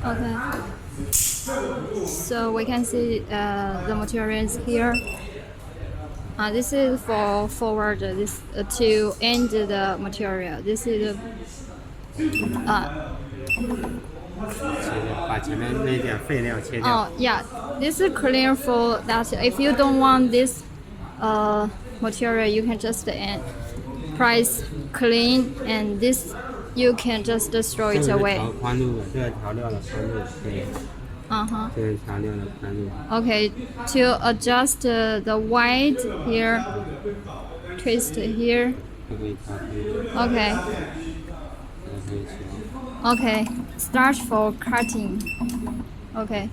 Okay. So we can see the materials here. This is for forward. This to end the material. This is 把前面那点废料切掉。oh yeah. This is clear for that. If you don't want this material, you can just press clean, and this you can just throw it 这个是 away. 调宽度的，这个调料的宽度，对， Uh-huh. 这是调料的宽度。 Okay, to adjust the white here, twist here. 这可以调宽度， Okay, 这个可以调。 okay. Start for cutting. Okay.